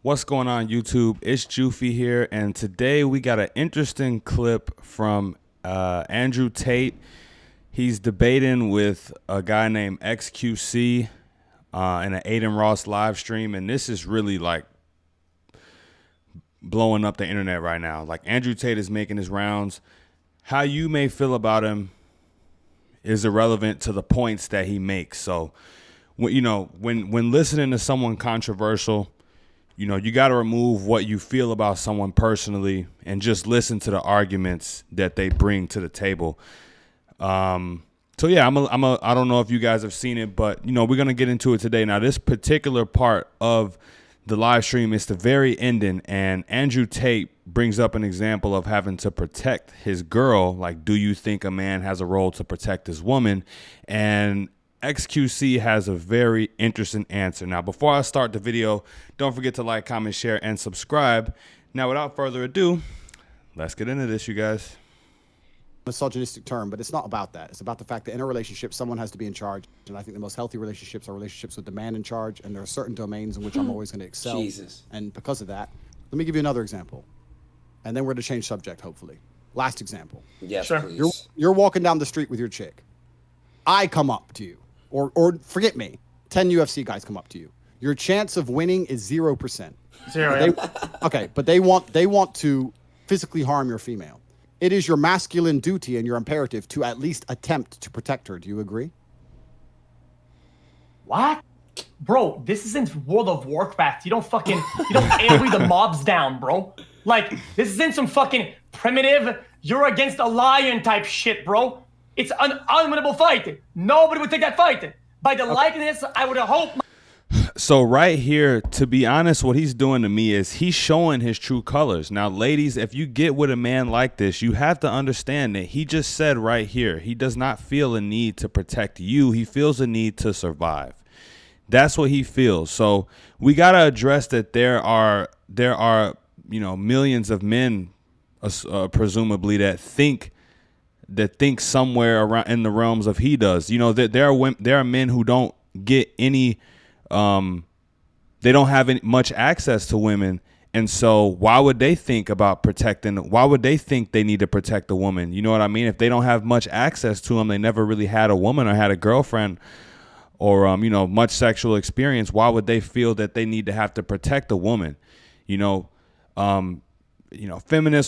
What's going on, YouTube? It's Jewfy here, and today we got an interesting clip from Andrew Tate. He's debating with a guy named XQC in an Aiden Ross live stream, and this is really like blowing up the internet right now. Like, Andrew Tate is making his rounds. How you may feel about him is irrelevant to the points that he makes. So, when listening to someone controversial, you got to remove what you feel about someone personally and just listen to the arguments that they bring to the table. So yeah, I don't know if you guys have seen it, but we're going to get into it today. Now, this particular part of the live stream is the very ending, and Andrew Tate brings up an example of having to protect his girl. Like, do you think a man has a role to protect his woman? And XQC has a very interesting answer. Now, before I start the video, don't forget to like, comment, share, and subscribe. Now, without further ado, let's get into this, you guys. Misogynistic term, but it's not about that. It's about the fact that in a relationship, someone has to be in charge. And I think the most healthy relationships are relationships with the man in charge. And there are certain domains in which I'm always going to excel. Jesus. And because of that, let me give you another example. And then we're going to change subject, hopefully. Last example. Yes, Sure. please. You're walking down the street with your chick. I come up to you. Or forget me. 10 UFC guys come up to you. Your chance of winning is 0%. Zero. Okay, but they want to physically harm your female. It is your masculine duty and your imperative to at least attempt to protect her. Do you agree? What? Bro, this isn't World of Warcraft. You don't AoE the mobs down, bro. Like, this isn't some fucking primitive, you're against a lion type shit, bro. It's an unwinnable fight. Nobody would take that fight. By the likeness, I would have hoped. So right here, to be honest, what he's doing to me is he's showing his true colors. Now, ladies, if you get with a man like this, you have to understand that he just said right here, he does not feel a need to protect you. He feels a need to survive. That's what he feels. So we got to address that there are millions of men, presumably, that think somewhere around in the realms of he does. That there are men who don't get any they don't have much access to women, and so why would they think about protecting? Why would they think they need to protect a woman? You know what I mean? If they don't have much access to them, they never really had a woman or had a girlfriend or much sexual experience. Why would they feel that they need to have to protect a woman? Feminists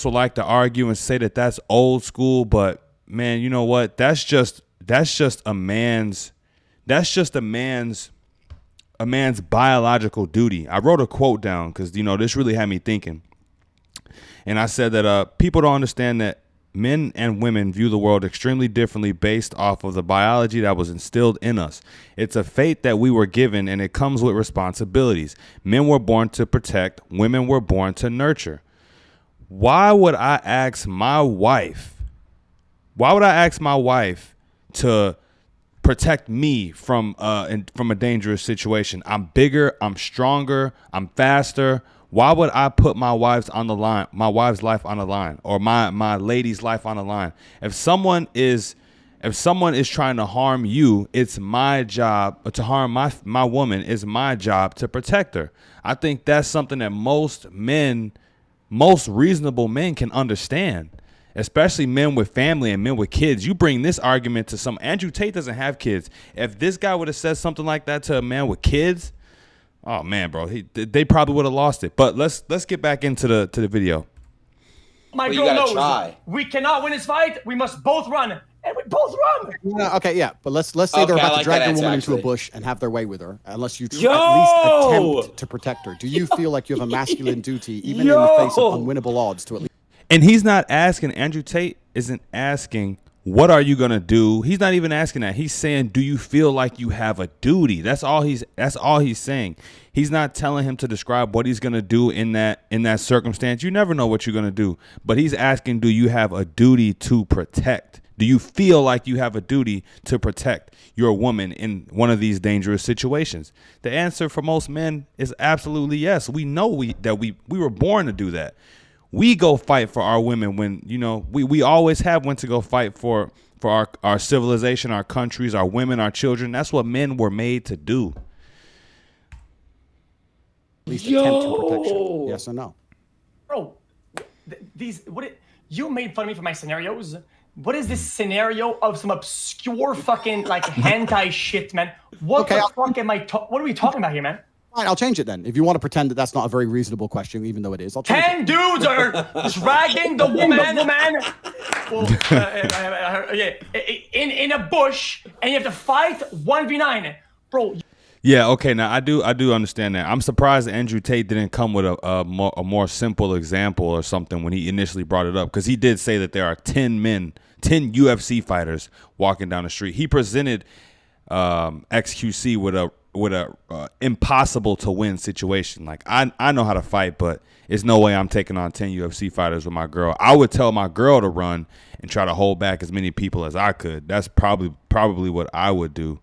will like to argue and say that that's old school, but man, you know what? That's just a man's biological duty. I wrote a quote down because this really had me thinking, and I said that people don't understand that men and women view the world extremely differently based off of the biology that was instilled in us. It's a fate that we were given, and it comes with responsibilities. Men were born to protect, women were born to nurture. Why would I ask my wife to protect me from a dangerous situation? I'm bigger, I'm stronger, I'm faster. Why would I put my wife's life on the line, or my lady's life on the line? If someone is trying to harm you, it's my job to harm my woman. It's my job to protect her. I think that's something that most reasonable men can understand. Especially men with family and men with kids. You bring this argument to Andrew Tate doesn't have kids. If this guy would have said something like that to a man with kids, oh man, bro, they probably would have lost it. But let's get back into the video. My girl knows we cannot win this fight. We must both run, and we both run. No, okay, yeah, but let's say they're about to drag the woman into a bush and have their way with her, unless you at least attempt to protect her. Do you feel like you have a masculine duty, even in the face of unwinnable odds, to at least? And he's not asking, Andrew Tate isn't asking, what are you going to do? He's not even asking that. He's saying, do you feel like you have a duty? That's all he's saying. He's not telling him to describe what he's going to do in that circumstance. You never know what you're going to do. But he's asking, do you have a duty to protect? Do you feel like you have a duty to protect your woman in one of these dangerous situations? The answer for most men is absolutely yes. We know that we were born to do that. We go fight for our women when, we always have went to go fight for our civilization, our countries, our women, our children. That's what men were made to do. least attempt to protection. Yes or no? Bro, you made fun of me for my scenarios. What is this scenario of some obscure fucking like hentai shit, man? What the fuck am I? What are we talking about here, man? Fine, I'll change it then. If you want to pretend that that's not a very reasonable question, even though it is, I'll change 10 dudes are dragging the woman, in a bush, and you have to fight 1v9, bro. Yeah, okay. Now I do understand that. I'm surprised that Andrew Tate didn't come with a more simple example or something when he initially brought it up, because he did say that there are 10 UFC fighters walking down the street. He presented XQC with a impossible to win situation. Like I know how to fight, but it's no way I'm taking on 10 UFC fighters with my girl. I would tell my girl to run and try to hold back as many people as I could. That's probably what I would do.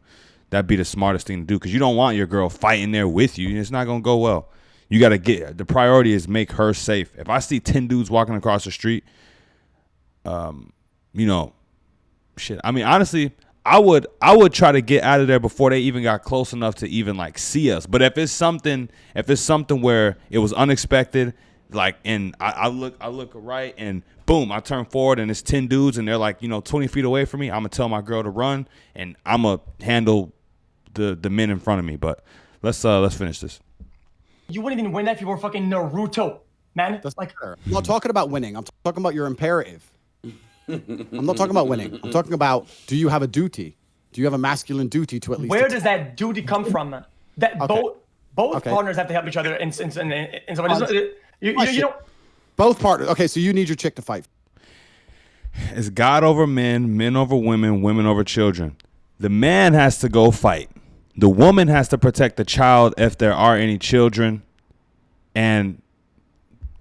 That'd be the smartest thing to do, because you don't want your girl fighting there with you. It's not gonna go well. You gotta the priority is make her safe. If I see 10 dudes walking across the street, shit. I mean, honestly, I would try to get out of there before they even got close enough to even like see us. But if it's something where it was unexpected, like, and I look right and boom, I turn forward and it's 10 dudes and they're like 20 feet away from me, I'm gonna tell my girl to run and I'm gonna handle the men in front of me. But let's finish this. You wouldn't even win that if you were fucking Naruto, man. That's like, I'm not talking about winning. I'm talking about your imperative. I'm not talking about winning. I'm talking about, do you have a duty? Do you have a masculine duty to at least? Where does that duty come from? That both partners have to help each other in some way. You know. Both partners. Okay, so you need your chick to fight. It's God over men, men over women, women over children. The man has to go fight. The woman has to protect the child if there are any children, and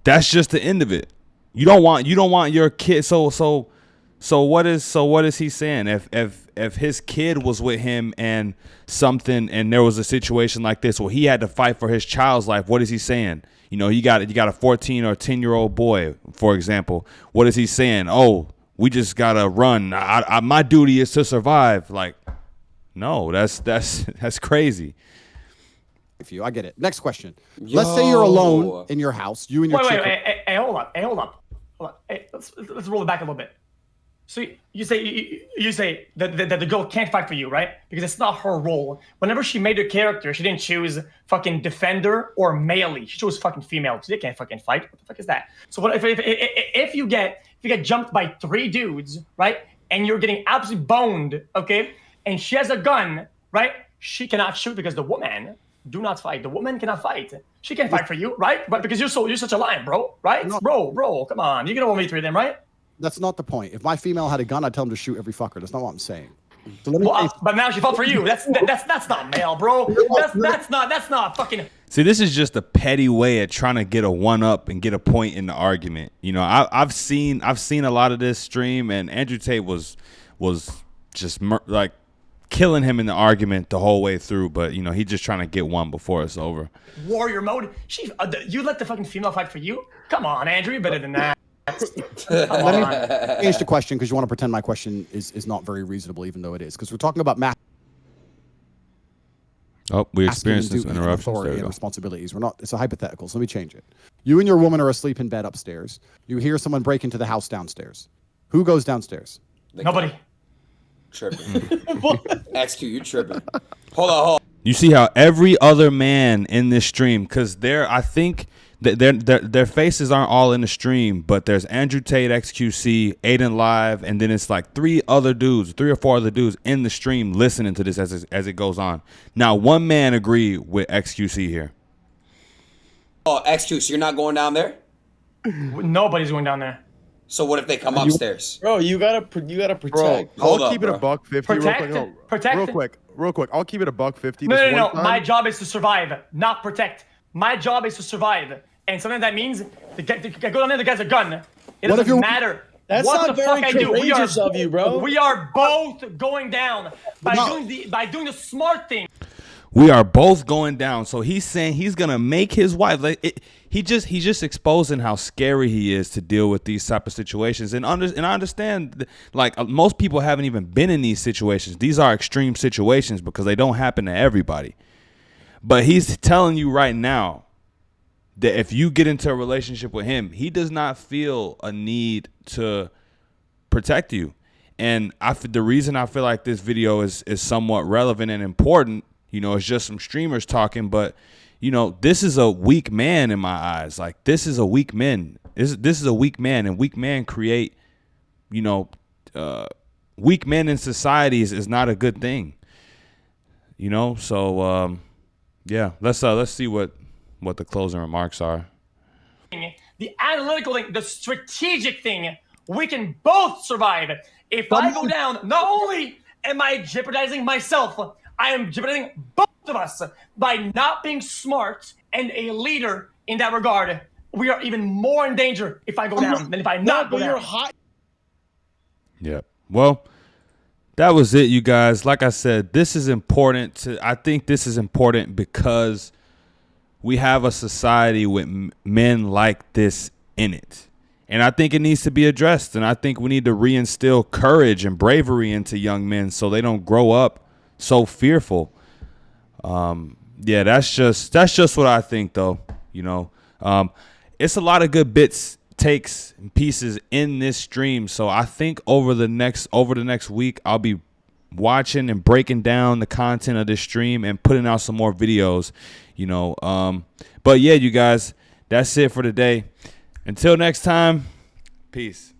that's just the end of it. You don't want your kid. So what is he saying? If his kid was with him and there was a situation like this where he had to fight for his child's life, what is he saying? You got a 14 or 10-year-old boy, for example. What is he saying? Oh, we just gotta run. My duty is to survive. Like, no, that's crazy. I get it. Next question. Let's say you're alone in your house. You and your chick. Hey, hold up. Hey, let's roll it back a little bit. So you say that the girl can't fight for you, right? Because it's not her role. Whenever she made her character, she didn't choose fucking defender or melee. She chose fucking female. So they can't fucking fight. What the fuck is that? So what if you get jumped by 3 dudes, right? And you're getting absolutely boned, okay? And she has a gun, right? She cannot shoot because the woman do not fight. The woman cannot fight. She can't fight for you, right? But because you're such a lion, bro, right? Bro, come on. You're gonna want me 3 of them, right? That's not the point. If my female had a gun, I'd tell him to shoot every fucker. That's not what I'm saying. So but now she fought for you. That's not male, bro. That's not fucking. See, this is just a petty way of trying to get a one-up and get a point in the argument. I've seen a lot of this stream, and Andrew Tate was just like killing him in the argument the whole way through. But he's just trying to get one before it's over. Warrior mode. You let the fucking female fight for you? Come on, Andrew. You're better than that. Let me change the question, because you want to pretend my question is not very reasonable, even though it is. Because we're talking about we experienced this interruption. Authority and responsibilities. It's a hypothetical. So let me change it. You and your woman are asleep in bed upstairs. You hear someone break into the house downstairs. Who goes downstairs? Nobody. Tripping. XQ, you tripping. Hold on. You see how every other man in this stream, because I think their faces aren't all in the stream, but there's Andrew Tate, XQC, Aiden Live, and then it's like 3 or 4 other dudes in the stream listening to this as it goes on. Now, one man agreed with XQC here. Oh, XQC, you're not going down there? Nobody's going down there. So what if they come upstairs? Bro, you gotta protect. Bro, I'll keep it $150 Protect. real quick. I'll keep it $150. No. My job is to survive, not protect. My job is to survive, and sometimes that means the guy go down there. The guy's a gun. It doesn't matter. That's what not the very fuck I do. courageous of you, bro. We are both going down by doing the smart thing. We are both going down. So he's saying he's gonna make his wife. He's just exposing how scary he is to deal with these type of situations. And I understand, like, most people haven't even been in these situations. These are extreme situations because they don't happen to everybody. But he's telling you right now, that if you get into a relationship with him, he does not feel a need to protect you. And the reason I feel like this video is somewhat relevant and important, you know, it's just some streamers talking, but you know, this is a weak man in my eyes. Like, this is a weak man. This is a weak man, and weak men create, you know, weak men in societies is not a good thing. You know, so yeah, let's see what the closing remarks are. The analytical thing, the strategic thing, we can both survive. If I go down, not only am I jeopardizing myself, I am jeopardizing both of us by not being smart and a leader in that regard. We are even more in danger if I go down than if I not go down. Yeah. Well, that was it, you guys. Like I said, this is important. I think this is important because we have a society with men like this in it. And I think it needs to be addressed. And I think we need to reinstill courage and bravery into young men so they don't grow up so fearful. Yeah, that's just what I think, though. You know, it's a lot of good bits, takes, and pieces in this stream. So I think over the next week, I'll be watching and breaking down the content of this stream and putting out some more videos. You know, but yeah, you guys, that's it for today. Until next time, peace.